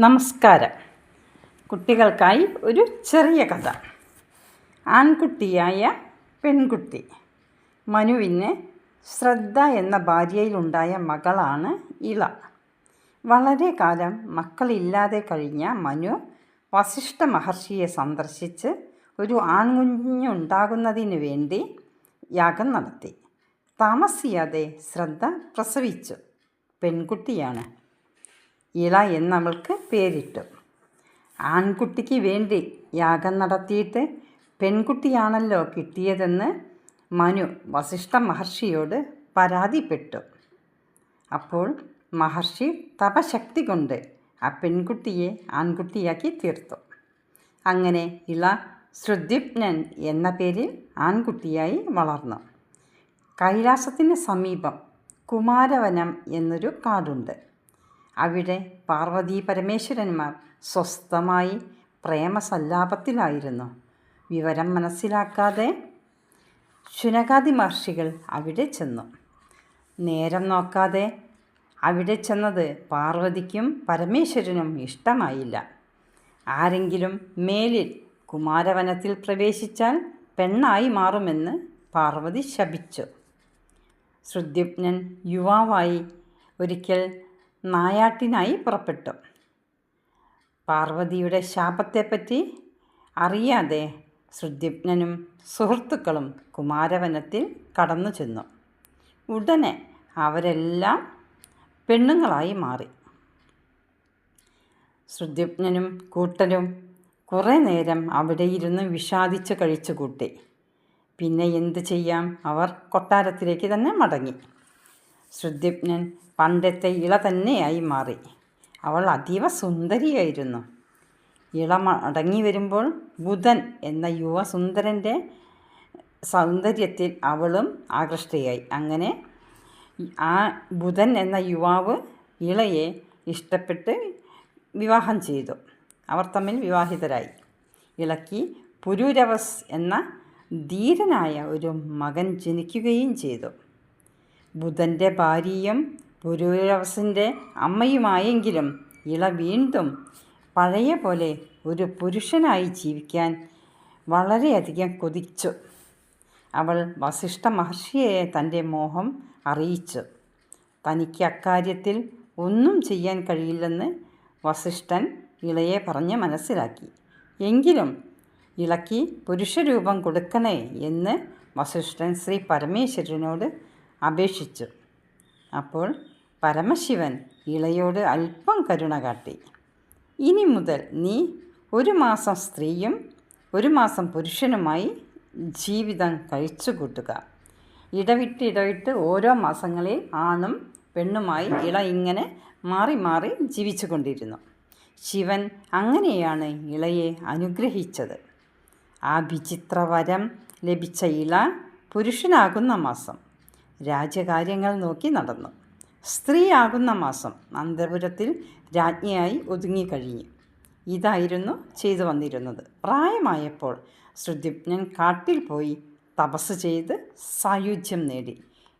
നമസ്കാരം. കുട്ടികൾക്കായി ഒരു ചെറിയ കഥ. ആൺകുട്ടിയായ പെൺകുട്ടി. മനുവിന് ശ്രദ്ധ എന്ന ഭാര്യയിലുണ്ടായ മകളാണ് ഇള. വളരെ കാലം മക്കളില്ലാതെ കഴിഞ്ഞ മനു വസിഷ്ഠ മഹർഷിയെ സന്ദർശിച്ച് ഒരു ആൺകുഞ്ഞുണ്ടാകുന്നതിന് വേണ്ടി യാഗം നടത്തി. താമസിയാതെ ശ്രദ്ധ പ്രസവിച്ചു. പെൺകുട്ടിയാണ്. ഇള എന്നവൾക്ക് പേരിട്ടു. ആൺകുട്ടിക്ക് വേണ്ടി യാഗം നടത്തിയിട്ട് പെൺകുട്ടിയാണല്ലോ കിട്ടിയതെന്ന് മനു വസിഷ്ഠ മഹർഷിയോട് പരാതിപ്പെട്ടു. അപ്പോൾ മഹർഷി തപശക്തി കൊണ്ട് ആ പെൺകുട്ടിയെ ആൺകുട്ടിയാക്കി തീർത്തു. അങ്ങനെ ഇള ശ്രുദ്യുപ്നൻ എന്ന പേരിൽ ആൺകുട്ടിയായി വളർന്നു. കൈലാസത്തിന് സമീപം കുമാരവനം എന്നൊരു കാടുണ്ട്. അവിടെ പാർവതീ പരമേശ്വരന്മാർ സ്വസ്ഥമായി പ്രേമസല്ലാപത്തിലായിരുന്നു. വിവരം മനസ്സിലാക്കാതെ ശുനകാദി മഹർഷികൾ അവിടെ ചെന്നു. നേരം നോക്കാതെ അവിടെ ചെന്നത് പാർവതിക്കും പരമേശ്വരനും ഇഷ്ടമായില്ല. ആരെങ്കിലും മേലിൽ കുമാരവനത്തിൽ പ്രവേശിച്ചാൽ പെണ്ണായി മാറുമെന്ന് പാർവതി ശപിച്ചു. ശ്രുദ്യുപ്നൻ യുവാവായി ഒരിക്കൽ നായാട്ടിനായി പുറപ്പെട്ടു. പാർവതിയുടെ ശാപത്തെപ്പറ്റി അറിയാതെ ശ്രുദ്യുപ്നനും സുഹൃത്തുക്കളും കുമാരവനത്തിൽ കടന്നു ചെന്നു. ഉടനെ അവരെല്ലാം പെണ്ണുങ്ങളായി മാറി. ശ്രുദ്യുപ്നനും കൂട്ടരും കുറേ നേരം അവിടെ ഇരുന്ന് വിഷാദിച്ച് കഴിച്ചു കൂട്ടി. പിന്നെ എന്ത് ചെയ്യാം, അവർ കൊട്ടാരത്തിലേക്ക് തന്നെ മടങ്ങി. ശ്രുദ്യുപ്നൻ പണ്ടത്തെ ഇള തന്നെയായി മാറി. അവൾ അതീവ സുന്ദരിയായിരുന്നു. ഇള മടങ്ങി വരുമ്പോൾ ബുധൻ എന്ന യുവസുന്ദരൻ്റെ സൗന്ദര്യത്തിൽ അവളും ആകൃഷ്ടയായി. അങ്ങനെ ആ ബുധൻ എന്ന യുവാവ് ഇളയെ ഇഷ്ടപ്പെട്ട് വിവാഹം ചെയ്തു. അവർ തമ്മിൽ വിവാഹിതരായി. ഇളയ്ക്ക് പുരൂരവസ് എന്ന ധീരനായ ഒരു മകൻ ജനിക്കുകയും ചെയ്തു. ബുധൻ്റെ ഭാര്യയും പുരൂരവസിൻ്റെ അമ്മയുമായെങ്കിലും ഇള വീണ്ടും പഴയ പോലെ ഒരു പുരുഷനായി ജീവിക്കാൻ വളരെയധികം കൊതിച്ചു. അവൾ വസിഷ്ഠ മഹർഷിയെ തൻ്റെ മോഹം അറിയിച്ചു. തനിക്ക് അക്കാര്യത്തിൽ ഒന്നും ചെയ്യാൻ കഴിയില്ലെന്ന് വസിഷ്ഠൻ ഇളയെ പറഞ്ഞ് മനസ്സിലാക്കി. എങ്കിലും ഇളയ്ക്ക് പുരുഷരൂപം കൊടുക്കണേ എന്ന് വസിഷ്ഠൻ ശ്രീ പരമേശ്വരനോട് അപേക്ഷിച്ചു. അപ്പോൾ പരമശിവൻ ഇളയോട് അല്പം കരുണ കാട്ടി. ഇനി മുതൽ നീ 1 മാസം സ്ത്രീയും 1 മാസം പുരുഷനുമായി ജീവിതം കഴിച്ചു കൂട്ടുക. ഇടവിട്ട് ഓരോ മാസങ്ങളിൽ ആണും പെണ്ണുമായി ഇള ഇങ്ങനെ മാറി മാറി ജീവിച്ചു കൊണ്ടിരുന്നു. ശിവൻ അങ്ങനെയാണ് ഇളയെ അനുഗ്രഹിച്ചത്. ആ വിചിത്രവരം ലഭിച്ച ഇള പുരുഷനാകുന്ന മാസം രാജ്യകാര്യങ്ങൾ നോക്കി നടന്നു. സ്ത്രീയാകുന്ന മാസം അന്തപുരത്തിൽ രാജ്ഞിയായി ഒതുങ്ങിക്കഴിഞ്ഞു. ഇതായിരുന്നു ചെയ്തു വന്നിരുന്നത്. പ്രായമായപ്പോൾ ശ്രുദ്യുപ്നൻ കാട്ടിൽ പോയി തപസ് ചെയ്ത് സായുജ്യം നേടി.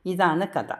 ഇതാണ് കഥ.